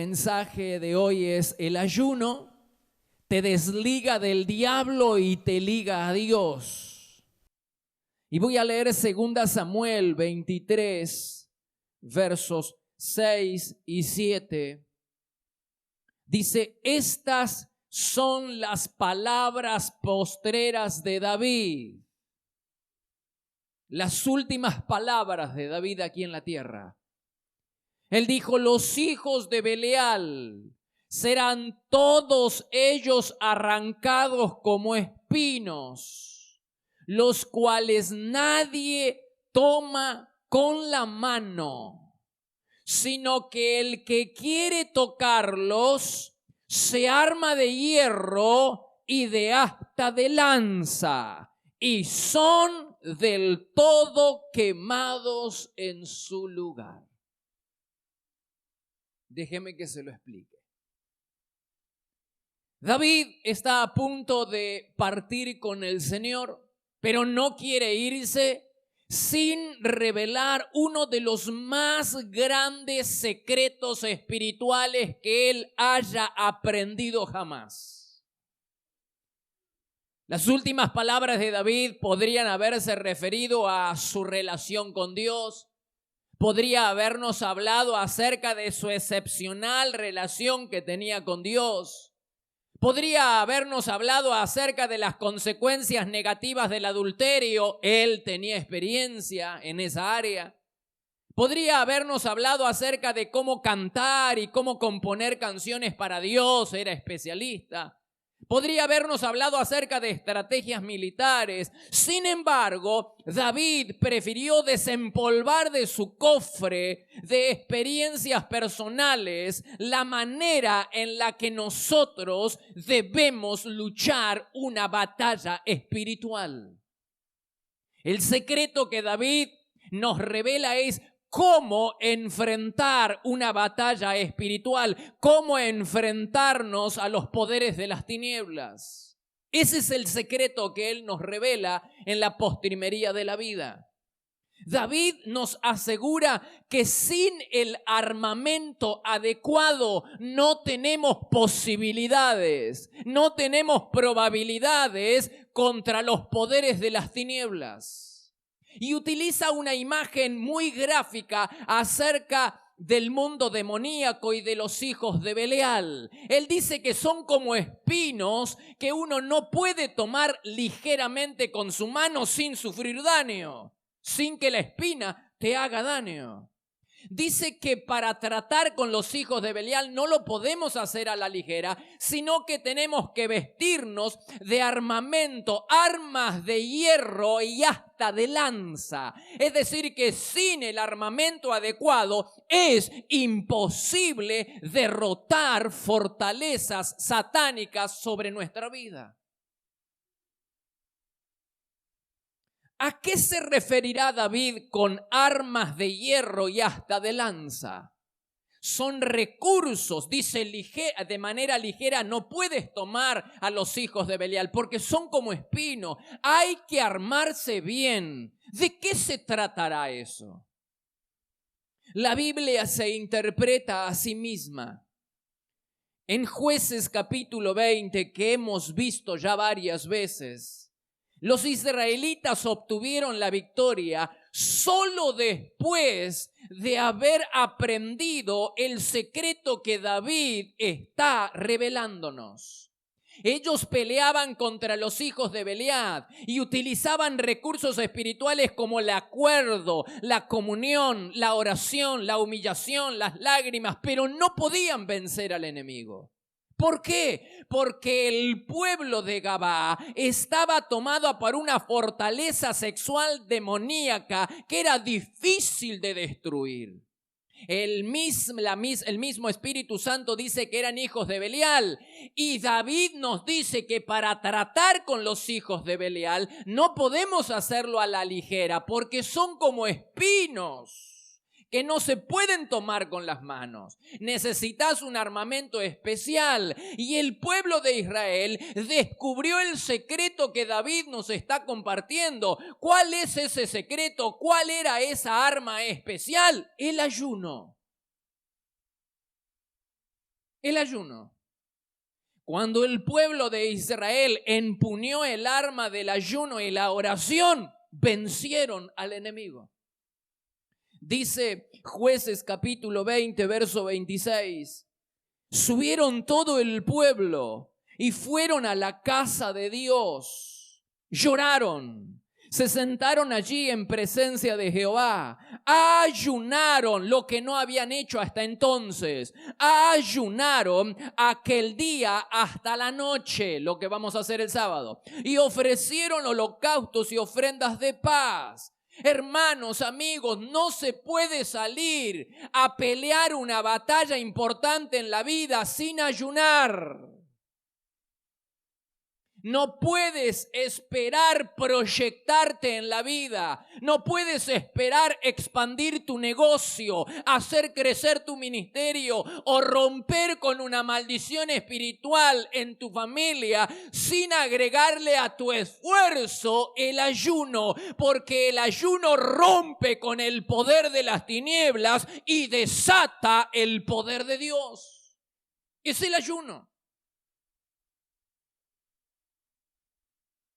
mensaje de hoy es: el ayuno te desliga del diablo y te liga a Dios. Y voy a leer 2 Samuel 23, versos 6 y 7. Dice: estas son las palabras postreras de David. Las últimas palabras de David aquí en la tierra. Él dijo: los hijos de Belial serán todos ellos arrancados como espinos, los cuales nadie toma con la mano, sino que el que quiere tocarlos se arma de hierro y de asta de lanza, y son del todo quemados en su lugar. Déjeme que se lo explique. David está a punto de partir con el Señor, pero no quiere irse sin revelar uno de los más grandes secretos espirituales que él haya aprendido jamás. Las últimas palabras de David podrían haberse referido a su relación con Dios. Podría habernos hablado acerca de su excepcional relación que tenía con Dios. Podría habernos hablado acerca de las consecuencias negativas del adulterio. Él tenía experiencia en esa área. Podría habernos hablado acerca de cómo cantar y cómo componer canciones para Dios. Era especialista. Podría habernos hablado acerca de estrategias militares. Sin embargo, David prefirió desempolvar de su cofre de experiencias personales la manera en la que nosotros debemos luchar una batalla espiritual. El secreto que David nos revela es cómo enfrentar una batalla espiritual, cómo enfrentarnos a los poderes de las tinieblas. Ese es el secreto que él nos revela en la postrimería de la vida. David nos asegura que sin el armamento adecuado no tenemos posibilidades, no tenemos probabilidades contra los poderes de las tinieblas. Y utiliza una imagen muy gráfica acerca del mundo demoníaco y de los hijos de Belial. Él dice que son como espinos que uno no puede tomar ligeramente con su mano sin sufrir daño, sin que la espina te haga daño. Dice que para tratar con los hijos de Belial no lo podemos hacer a la ligera, sino que tenemos que vestirnos de armamento, armas de hierro y asta de lanza. Es decir, que sin el armamento adecuado es imposible derrotar fortalezas satánicas sobre nuestra vida. ¿A qué se referirá David con armas de hierro y asta de lanza? Son recursos, dice de manera ligera, no puedes tomar a los hijos de Belial porque son como espinos. Hay que armarse bien. ¿De qué se tratará eso? La Biblia se interpreta a sí misma. En Jueces capítulo 20, que hemos visto ya varias veces, los israelitas obtuvieron la victoria solo después de haber aprendido el secreto que David está revelándonos. Ellos peleaban contra los hijos de Belial y utilizaban recursos espirituales como el acuerdo, la comunión, la oración, la humillación, las lágrimas, pero no podían vencer al enemigo. ¿Por qué? Porque el pueblo de Gabaa estaba tomado por una fortaleza sexual demoníaca que era difícil de destruir. El mismo Espíritu Santo dice que eran hijos de Belial, y David nos dice que para tratar con los hijos de Belial no podemos hacerlo a la ligera porque son como espinos que no se pueden tomar con las manos. Necesitas un armamento especial. Y el pueblo de Israel descubrió el secreto que David nos está compartiendo. ¿Cuál es ese secreto? ¿Cuál era esa arma especial? El ayuno. El ayuno. Cuando el pueblo de Israel empuñó el arma del ayuno y la oración, vencieron al enemigo. Dice Jueces capítulo 20, verso 26. Subieron todo el pueblo y fueron a la casa de Dios. Lloraron, se sentaron allí en presencia de Jehová. Ayunaron lo que no habían hecho hasta entonces. Ayunaron aquel día hasta la noche, lo que vamos a hacer el sábado. Y ofrecieron holocaustos y ofrendas de paz. Hermanos, amigos, no se puede salir a pelear una batalla importante en la vida sin ayunar. No puedes esperar proyectarte en la vida. No puedes esperar expandir tu negocio, hacer crecer tu ministerio o romper con una maldición espiritual en tu familia sin agregarle a tu esfuerzo el ayuno, porque el ayuno rompe con el poder de las tinieblas y desata el poder de Dios. Es el ayuno.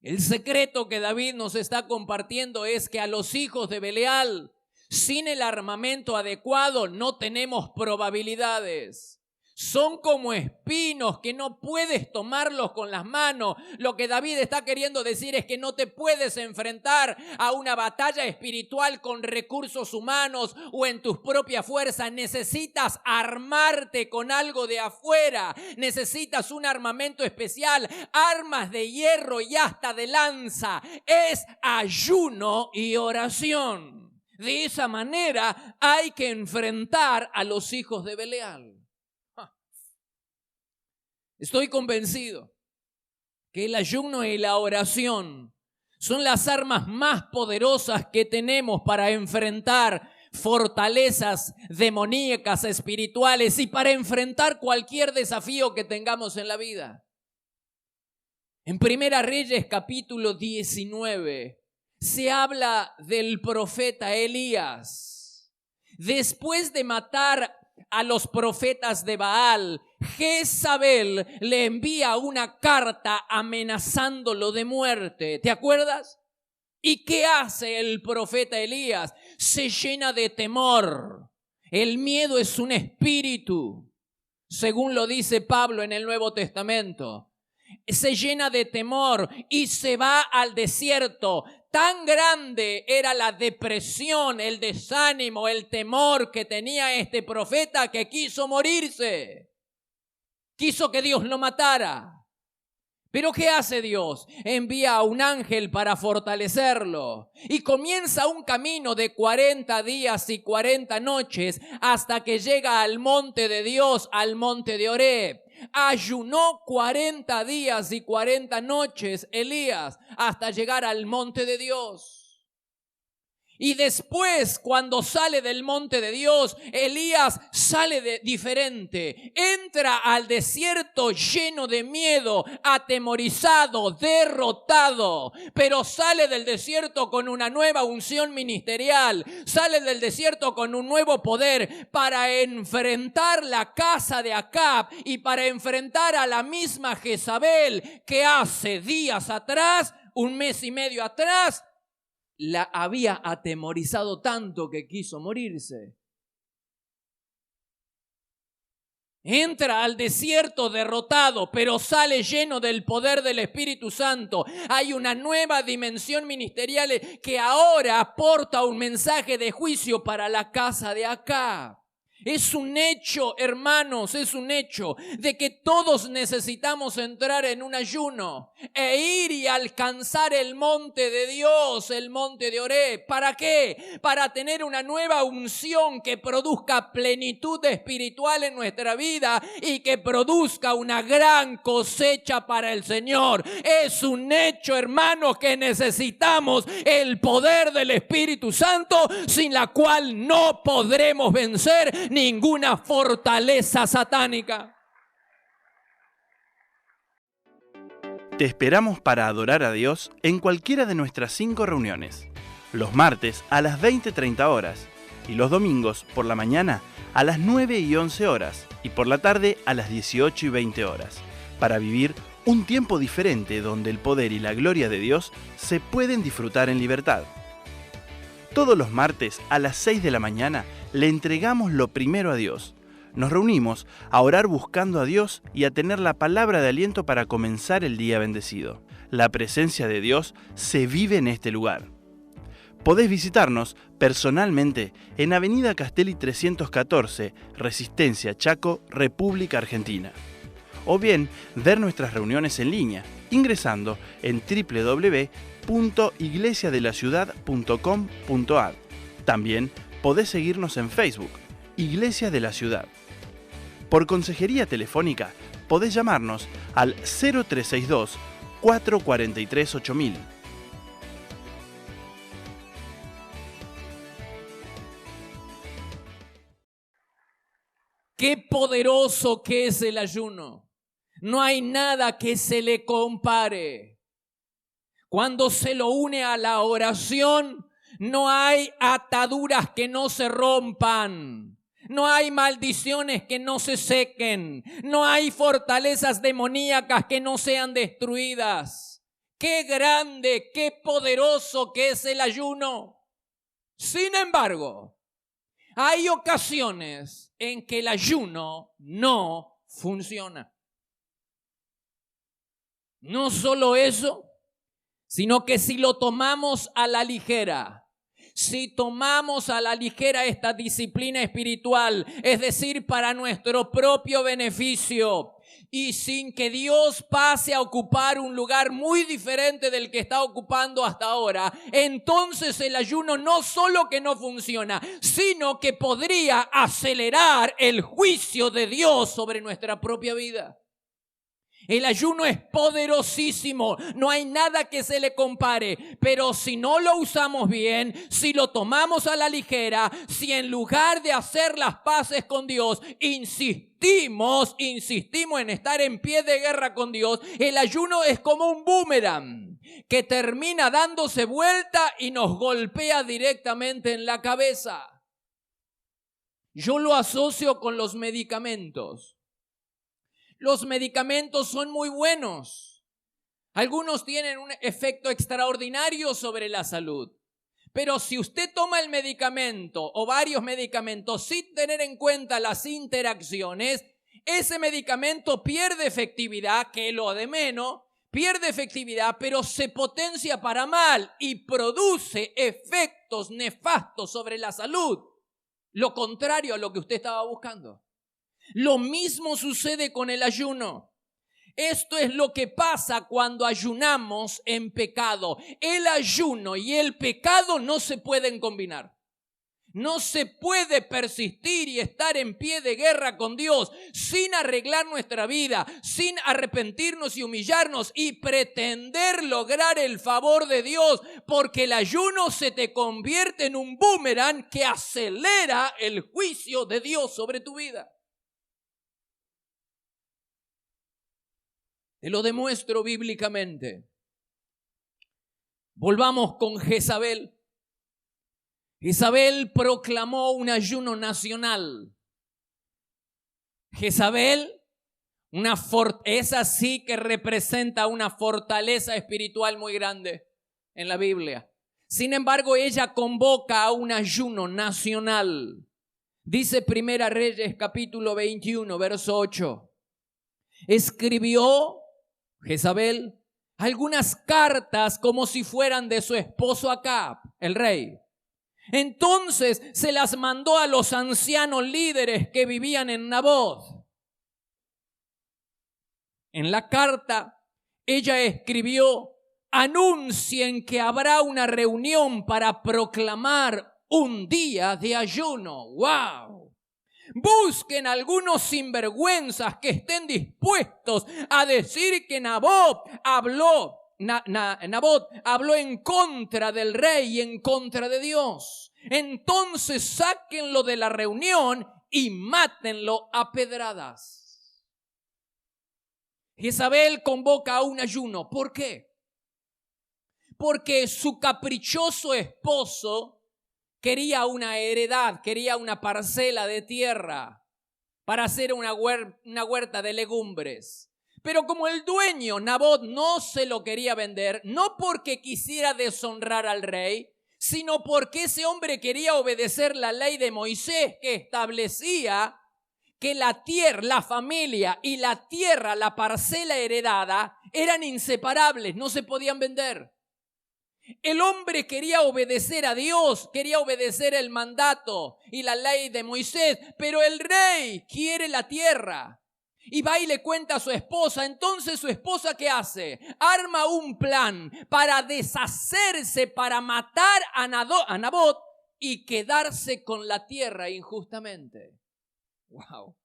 El secreto que David nos está compartiendo es que a los hijos de Belial, sin el armamento adecuado, no tenemos probabilidades. Son como espinos que no puedes tomarlos con las manos. Lo que David está queriendo decir es que no te puedes enfrentar a una batalla espiritual con recursos humanos o en tus propias fuerzas. Necesitas armarte con algo de afuera. Necesitas un armamento especial, armas de hierro y hasta de lanza. Es ayuno y oración. De esa manera hay que enfrentar a los hijos de Belial. Estoy convencido que el ayuno y la oración son las armas más poderosas que tenemos para enfrentar fortalezas demoníacas espirituales y para enfrentar cualquier desafío que tengamos en la vida. En Primera Reyes capítulo 19 se habla del profeta Elías. Después de matar a los profetas de Baal, Jezabel le envía una carta amenazándolo de muerte. ¿Te acuerdas? ¿Y qué hace el profeta Elías? Se llena de temor. El miedo es un espíritu, según lo dice Pablo en el Nuevo Testamento. Se llena de temor y se va al desierto. Tan grande era la depresión, el desánimo, el temor que tenía este profeta que quiso morirse. Quiso que Dios lo matara. Pero ¿qué hace Dios? Envía a un ángel para fortalecerlo. Y comienza un camino de 40 días y 40 noches hasta que llega al monte de Dios, al monte de Horeb. Ayunó 40 días y 40 noches Elías hasta llegar al monte de Dios. Y después, cuando sale del monte de Dios, Elías sale diferente. Entra al desierto lleno de miedo, atemorizado, derrotado. Pero sale del desierto con una nueva unción ministerial. Sale del desierto con un nuevo poder para enfrentar la casa de Acab y para enfrentar a la misma Jezabel que hace días atrás, un mes y medio atrás, la había atemorizado tanto que quiso morirse. Entra al desierto derrotado, pero sale lleno del poder del Espíritu Santo. Hay una nueva dimensión ministerial que ahora aporta un mensaje de juicio para la casa de Acab. Es un hecho, hermanos, es un hecho de que todos necesitamos entrar en un ayuno e ir y alcanzar el monte de Dios, el monte de Horeb. ¿Para qué? Para tener una nueva unción que produzca plenitud espiritual en nuestra vida y que produzca una gran cosecha para el Señor. Es un hecho, hermanos, que necesitamos el poder del Espíritu Santo, sin la cual no podremos vencer ninguna fortaleza satánica. Te esperamos para adorar a Dios en cualquiera de nuestras 5 reuniones. Los martes a las 20:30 horas y los domingos por la mañana a las 9 y 11 horas y por la tarde a las 18 y 20 horas, para vivir un tiempo diferente donde el poder y la gloria de Dios se pueden disfrutar en libertad. Todos los martes a las 6 de la mañana le entregamos lo primero a Dios. Nos reunimos a orar buscando a Dios y a tener la palabra de aliento para comenzar el día bendecido. La presencia de Dios se vive en este lugar. Podés visitarnos personalmente en Avenida Castelli 314, Resistencia, Chaco, República Argentina. O bien ver nuestras reuniones en línea, ingresando en www.iglesiadelaciudad.com.ar. También podés seguirnos en Facebook, Iglesia de la Ciudad. Por consejería telefónica, podés llamarnos al 0362 443 8000. Qué poderoso que es el ayuno. No hay nada que se le compare. Cuando se lo une a la oración, no hay ataduras que no se rompan. No hay maldiciones que no se sequen. No hay fortalezas demoníacas que no sean destruidas. Qué grande, qué poderoso que es el ayuno. Sin embargo, hay ocasiones en que el ayuno no funciona. No solo eso, sino que si lo tomamos a la ligera, si tomamos a la ligera esta disciplina espiritual, es decir, para nuestro propio beneficio, y sin que Dios pase a ocupar un lugar muy diferente del que está ocupando hasta ahora, entonces el ayuno no solo que no funciona, sino que podría acelerar el juicio de Dios sobre nuestra propia vida. El ayuno es poderosísimo, no hay nada que se le compare, pero si no lo usamos bien, si lo tomamos a la ligera, si en lugar de hacer las paces con Dios, insistimos en estar en pie de guerra con Dios, el ayuno es como un boomerang que termina dándose vuelta y nos golpea directamente en la cabeza. Yo lo asocio con los medicamentos. Los medicamentos son muy buenos. Algunos tienen un efecto extraordinario sobre la salud. Pero si usted toma el medicamento o varios medicamentos sin tener en cuenta las interacciones, ese medicamento pierde efectividad, que es lo de menos, pierde efectividad, pero se potencia para mal y produce efectos nefastos sobre la salud. Lo contrario a lo que usted estaba buscando. Lo mismo sucede con el ayuno. Esto es lo que pasa cuando ayunamos en pecado. El ayuno y el pecado no se pueden combinar. No se puede persistir y estar en pie de guerra con Dios sin arreglar nuestra vida, sin arrepentirnos y humillarnos y pretender lograr el favor de Dios, porque el ayuno se te convierte en un boomerang que acelera el juicio de Dios sobre tu vida. Te lo demuestro bíblicamente. Volvamos con Jezabel. Jezabel proclamó un ayuno nacional. Jezabel, esa sí que representa una fortaleza espiritual muy grande en la Biblia. Sin embargo, ella convoca a un ayuno nacional. Dice Primera Reyes capítulo 21, verso 8. Escribió Jezabel algunas cartas como si fueran de su esposo Acab, el rey. Entonces se las mandó a los ancianos líderes que vivían en Naboth. En la carta ella escribió: anuncien que habrá una reunión para proclamar un día de ayuno. ¡Wow! Busquen algunos sinvergüenzas que estén dispuestos a decir que Nabot habló en contra del rey y en contra de Dios. Entonces sáquenlo de la reunión y mátenlo a pedradas. Jezabel convoca a un ayuno. ¿Por qué? Porque su caprichoso esposo quería una heredad, quería una parcela de tierra para hacer una huerta de legumbres. Pero como el dueño, Nabot, no se lo quería vender, no porque quisiera deshonrar al rey, sino porque ese hombre quería obedecer la ley de Moisés, que establecía que la tierra, la familia y la tierra, la parcela heredada, eran inseparables, no se podían vender. El hombre quería obedecer a Dios, quería obedecer el mandato y la ley de Moisés, pero el rey quiere la tierra. Y va y le cuenta a su esposa. Entonces su esposa, ¿qué hace? Arma un plan para deshacerse, para matar a Nabot y quedarse con la tierra injustamente. Wow.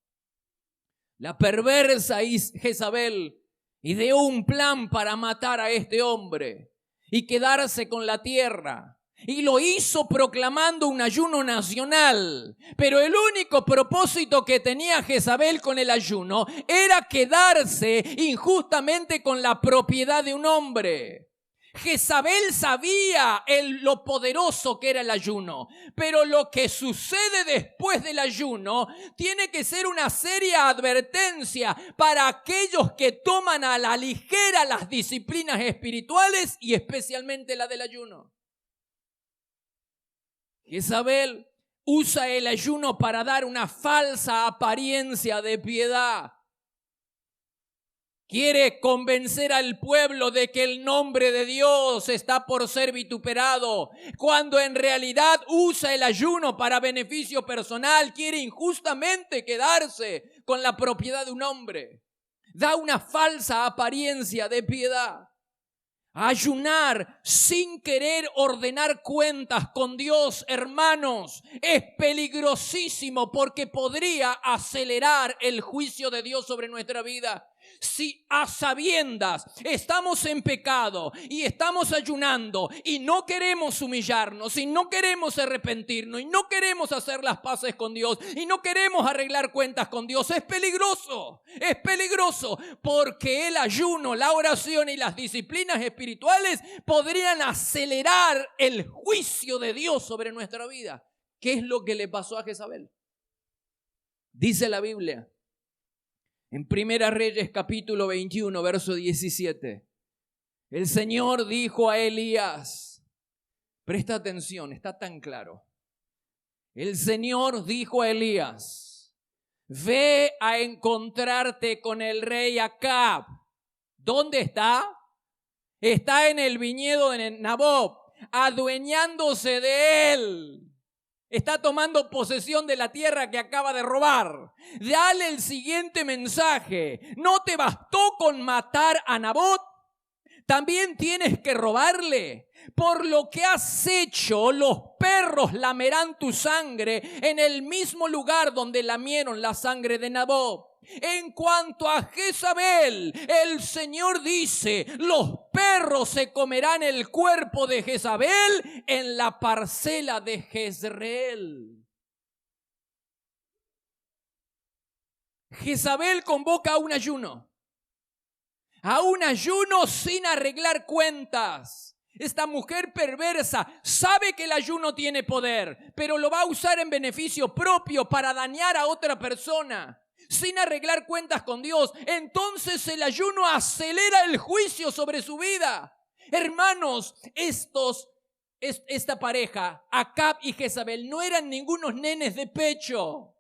La perversa Jezabel ideó un plan para matar a este hombre y quedarse con la tierra. Y lo hizo proclamando un ayuno nacional. Pero el único propósito que tenía Jezabel con el ayuno era quedarse injustamente con la propiedad de un hombre. Jezabel sabía lo poderoso que era el ayuno, pero lo que sucede después del ayuno tiene que ser una seria advertencia para aquellos que toman a la ligera las disciplinas espirituales y especialmente la del ayuno. Jezabel usa el ayuno para dar una falsa apariencia de piedad. Quiere convencer al pueblo de que el nombre de Dios está por ser vituperado, cuando en realidad usa el ayuno para beneficio personal. Quiere injustamente quedarse con la propiedad de un hombre. Da una falsa apariencia de piedad. Ayunar sin querer ordenar cuentas con Dios, hermanos, es peligrosísimo porque podría acelerar el juicio de Dios sobre nuestra vida. Si a sabiendas estamos en pecado y estamos ayunando y no queremos humillarnos y no queremos arrepentirnos y no queremos hacer las paces con Dios y no queremos arreglar cuentas con Dios, es peligroso porque el ayuno, la oración y las disciplinas espirituales podrían acelerar el juicio de Dios sobre nuestra vida. ¿Qué es lo que le pasó a Jezabel? Dice la Biblia en Primera Reyes capítulo 21, verso 17. El Señor dijo a Elías, presta atención, está tan claro. El Señor dijo a Elías, ve a encontrarte con el rey Acab. ¿Dónde está? Está en el viñedo de Nabot, adueñándose de él. Está tomando posesión de la tierra que acaba de robar. Dale el siguiente mensaje. ¿No te bastó con matar a Nabot? También tienes que robarle. Por lo que has hecho, los perros lamerán tu sangre en el mismo lugar donde lamieron la sangre de Nabot. En cuanto a Jezabel, el Señor dice, los perros se comerán el cuerpo de Jezabel en la parcela de Jezreel. Jezabel convoca a un ayuno sin arreglar cuentas. Esta mujer perversa sabe que el ayuno tiene poder, pero lo va a usar en beneficio propio para dañar a otra persona, sin arreglar cuentas con Dios. Entonces el ayuno acelera el juicio sobre su vida. Hermanos, esta pareja, Acab y Jezabel, no eran ningunos nenes de pecho.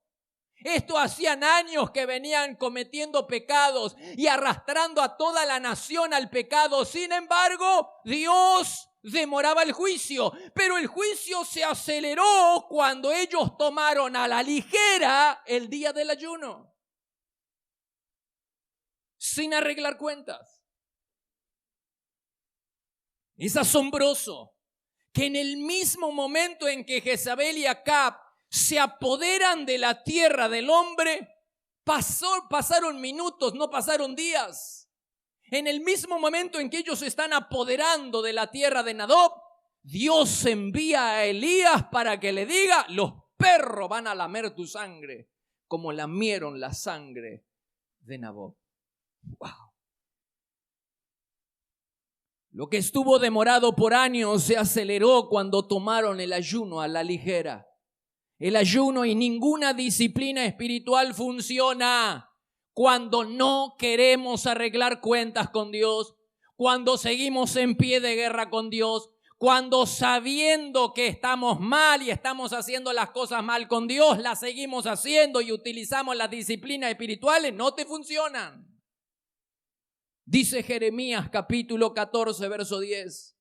Esto hacían años que venían cometiendo pecados y arrastrando a toda la nación al pecado. Sin embargo, Dios demoraba el juicio, pero el juicio se aceleró cuando ellos tomaron a la ligera el día del ayuno, sin arreglar cuentas. Es asombroso que en el mismo momento en que Jezabel y Acab se apoderan de la tierra del hombre, pasaron minutos, no pasaron días. En el mismo momento en que ellos se están apoderando de la tierra de Nabot, Dios envía a Elías para que le diga, los perros van a lamer tu sangre, como lamieron la sangre de Nabot. Wow. Lo que estuvo demorado por años se aceleró cuando tomaron el ayuno a la ligera. El ayuno y ninguna disciplina espiritual funciona cuando no queremos arreglar cuentas con Dios, cuando seguimos en pie de guerra con Dios, cuando sabiendo que estamos mal y estamos haciendo las cosas mal con Dios, las seguimos haciendo y utilizamos las disciplinas espirituales, no te funcionan. Dice Jeremías capítulo 14, verso 10.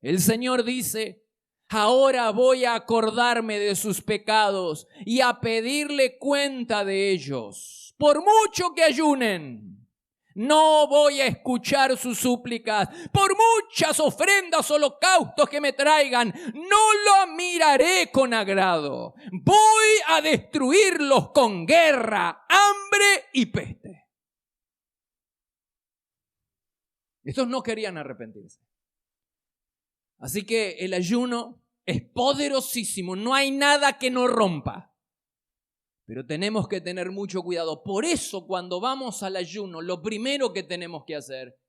El Señor dice: ahora voy a acordarme de sus pecados y a pedirle cuenta de ellos. Por mucho que ayunen, no voy a escuchar sus súplicas. Por muchas ofrendas o holocaustos que me traigan, no lo miraré con agrado. Voy a destruirlos con guerra, hambre y peste. Estos no querían arrepentirse. Así que el ayuno es poderosísimo, no hay nada que no rompa. Pero tenemos que tener mucho cuidado. Por eso cuando vamos al ayuno, lo primero que tenemos que hacer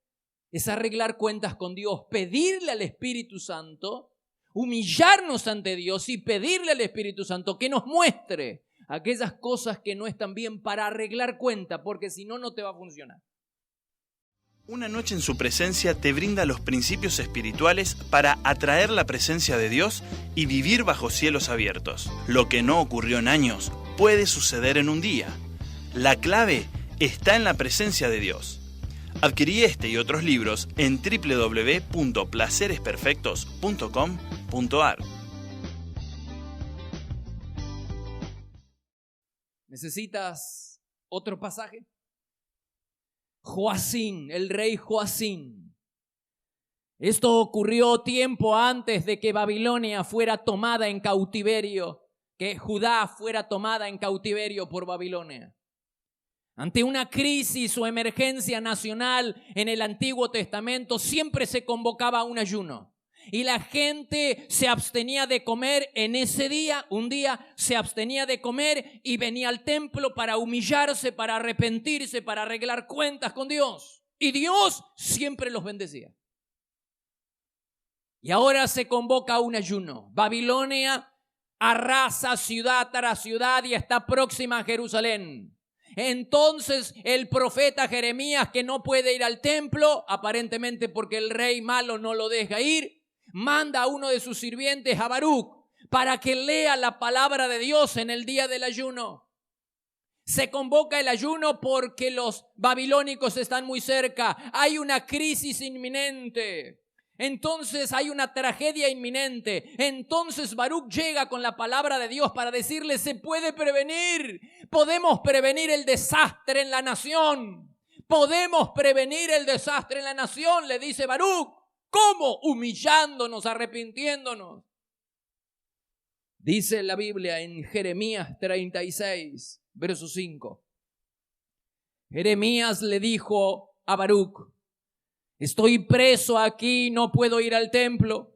es arreglar cuentas con Dios, pedirle al Espíritu Santo, humillarnos ante Dios y pedirle al Espíritu Santo que nos muestre aquellas cosas que no están bien para arreglar cuenta, porque si no, no te va a funcionar. Una noche en su presencia te brinda los principios espirituales para atraer la presencia de Dios y vivir bajo cielos abiertos. Lo que no ocurrió en años puede suceder en un día. La clave está en la presencia de Dios. Adquirí este y otros libros en www.placeresperfectos.com.ar. ¿Necesitas otro pasaje? Joacín, el rey Joacín. Esto ocurrió tiempo antes de que Babilonia fuera tomada en cautiverio, que Judá fuera tomada en cautiverio por Babilonia. Ante una crisis o emergencia nacional en el Antiguo Testamento siempre se convocaba un ayuno. Y la gente se abstenía de comer en ese día. Un día se abstenía de comer y venía al templo para humillarse, para arrepentirse, para arreglar cuentas con Dios. Y Dios siempre los bendecía. Y ahora se convoca un ayuno. Babilonia arrasa ciudad tras ciudad y está próxima a Jerusalén. Entonces el profeta Jeremías, que no puede ir al templo, aparentemente porque el rey malo no lo deja ir, manda a uno de sus sirvientes, a Baruc, para que lea la palabra de Dios en el día del ayuno. Se convoca el ayuno porque los babilónicos están muy cerca. Hay una crisis inminente. Entonces hay una tragedia inminente. Entonces Baruc llega con la palabra de Dios para decirle: se puede prevenir. Podemos prevenir el desastre en la nación. Podemos prevenir el desastre en la nación, le dice Baruc. ¿Cómo? Humillándonos, arrepintiéndonos. Dice la Biblia en Jeremías 36, verso 5. Jeremías le dijo a Baruc: estoy preso aquí, no puedo ir al templo.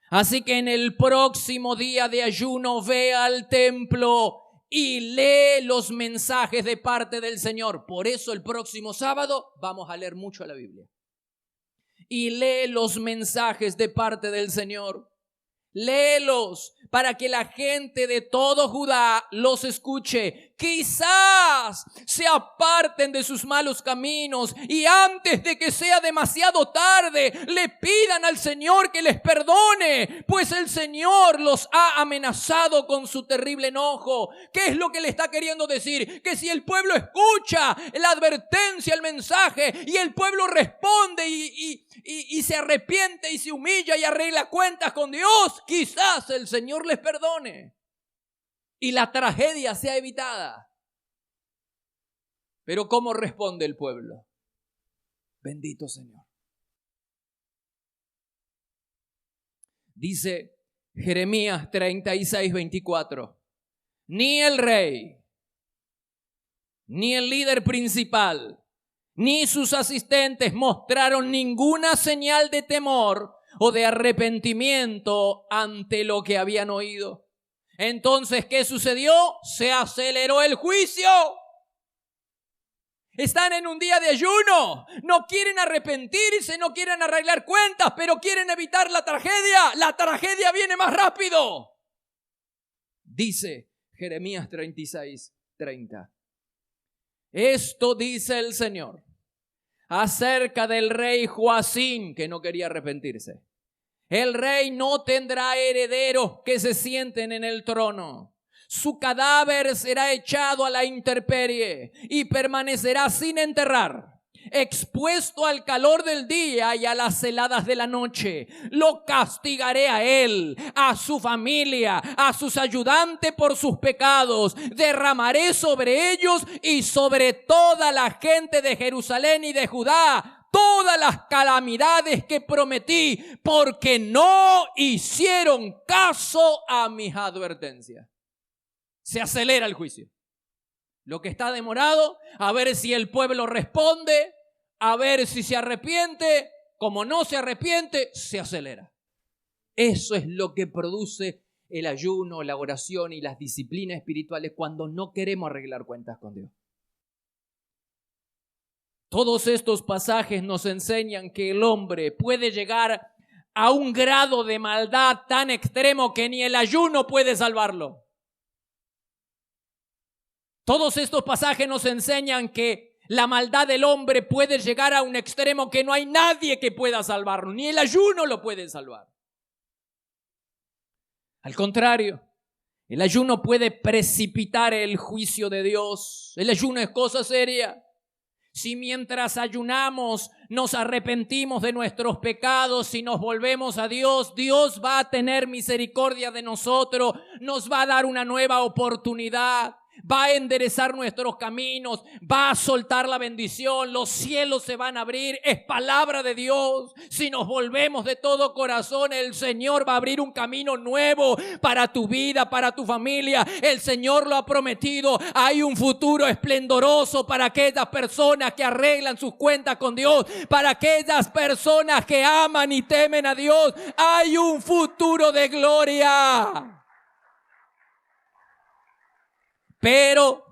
Así que en el próximo día de ayuno ve al templo y lee los mensajes de parte del Señor. Por eso el próximo sábado vamos a leer mucho la Biblia. Y lee los mensajes de parte del Señor. Léelos para que la gente de todo Judá los escuche. Quizás se aparten de sus malos caminos y antes de que sea demasiado tarde le pidan al Señor que les perdone, pues el Señor los ha amenazado con su terrible enojo. ¿Qué es lo que le está queriendo decir? Que si el pueblo escucha la advertencia, el mensaje, y el pueblo responde y se arrepiente y se humilla y arregla cuentas con Dios, quizás el Señor les perdone y la tragedia sea evitada. Pero ¿cómo responde el pueblo? Bendito Señor. Dice Jeremías 36, 24. Ni el rey, ni el líder principal, ni sus asistentes mostraron ninguna señal de temor o de arrepentimiento ante lo que habían oído. Entonces, ¿qué sucedió? Se aceleró el juicio. Están en un día de ayuno. No quieren arrepentirse, no quieren arreglar cuentas, pero quieren evitar la tragedia. La tragedia viene más rápido. Dice Jeremías 36:30. Esto dice el Señor acerca del rey Joacim, que no quería arrepentirse. El rey no tendrá herederos que se sienten en el trono. Su cadáver será echado a la intemperie y permanecerá sin enterrar, expuesto al calor del día y a las heladas de la noche. Lo castigaré a él, a su familia, a sus ayudantes por sus pecados. Derramaré sobre ellos y sobre toda la gente de Jerusalén y de Judá todas las calamidades que prometí, porque no hicieron caso a mis advertencias. Se acelera el juicio. Lo que está demorado, a ver si el pueblo responde, a ver si se arrepiente. Como no se arrepiente, se acelera. Eso es lo que produce el ayuno, la oración y las disciplinas espirituales cuando no queremos arreglar cuentas con Dios. Todos estos pasajes nos enseñan que el hombre puede llegar a un grado de maldad tan extremo que ni el ayuno puede salvarlo. Todos estos pasajes nos enseñan que la maldad del hombre puede llegar a un extremo que no hay nadie que pueda salvarlo, ni el ayuno lo puede salvar. Al contrario, el ayuno puede precipitar el juicio de Dios. El ayuno es cosa seria. Si mientras ayunamos nos arrepentimos de nuestros pecados y nos volvemos a Dios, Dios va a tener misericordia de nosotros, nos va a dar una nueva oportunidad. Va a enderezar nuestros caminos, va a soltar la bendición, los cielos se van a abrir, es palabra de Dios. Si nos volvemos de todo corazón, el Señor va a abrir un camino nuevo para tu vida, para tu familia. El Señor lo ha prometido. Hay un futuro esplendoroso para aquellas personas que arreglan sus cuentas con Dios, para aquellas personas que aman y temen a Dios. Hay un futuro de gloria. Pero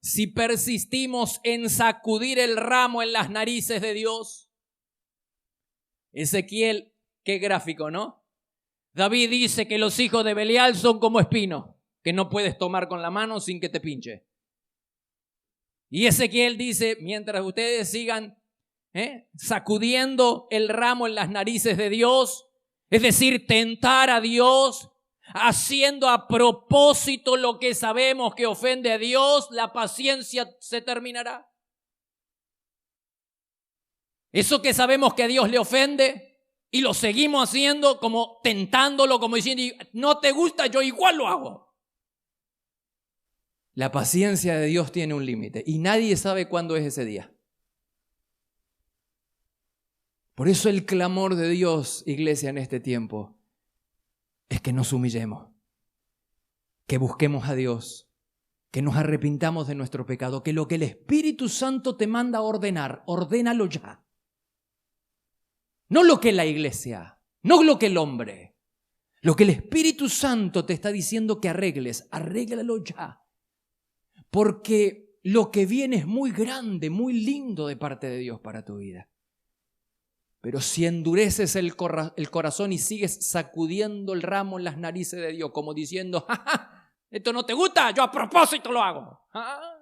si persistimos en sacudir el ramo en las narices de Dios, Ezequiel, qué gráfico, ¿no? David dice que los hijos de Belial son como espinos, que no puedes tomar con la mano sin que te pinche. Y Ezequiel dice, mientras ustedes sigan sacudiendo el ramo en las narices de Dios, es decir, tentar a Dios, haciendo a propósito lo que sabemos que ofende a Dios, la paciencia se terminará. Eso que sabemos que a Dios le ofende y lo seguimos haciendo como tentándolo, como diciendo, no te gusta, yo igual lo hago. La paciencia de Dios tiene un límite y nadie sabe cuándo es ese día. Por eso el clamor de Dios, iglesia, en este tiempo, es que nos humillemos, que busquemos a Dios, que nos arrepintamos de nuestro pecado, que lo que el Espíritu Santo te manda a ordenar, ordénalo ya. No lo que la iglesia, no lo que el hombre, lo que el Espíritu Santo te está diciendo que arregles, arréglalo ya. Porque lo que viene es muy grande, muy lindo de parte de Dios para tu vida. Pero si endureces el corazón y sigues sacudiendo el ramo en las narices de Dios, como diciendo, ¡ja, ja! Esto no te gusta, yo a propósito lo hago. ¿Ah?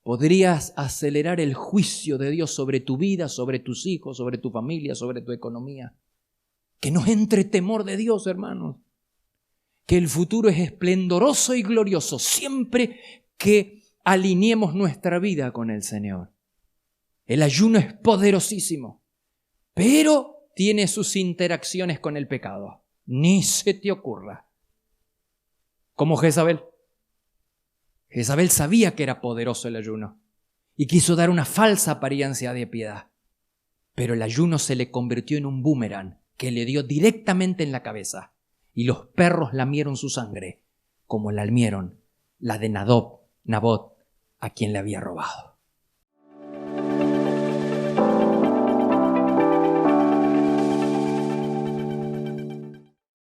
Podrías acelerar el juicio de Dios sobre tu vida, sobre tus hijos, sobre tu familia, sobre tu economía. Que nos entre temor de Dios, hermanos. Que el futuro es esplendoroso y glorioso siempre que alineemos nuestra vida con el Señor. El ayuno es poderosísimo, pero tiene sus interacciones con el pecado. Ni se te ocurra. Como Jezabel. Jezabel sabía que era poderoso el ayuno y quiso dar una falsa apariencia de piedad. Pero el ayuno se le convirtió en un boomerang que le dio directamente en la cabeza y los perros lamieron su sangre como lamieron la de Nabot, a quien le había robado.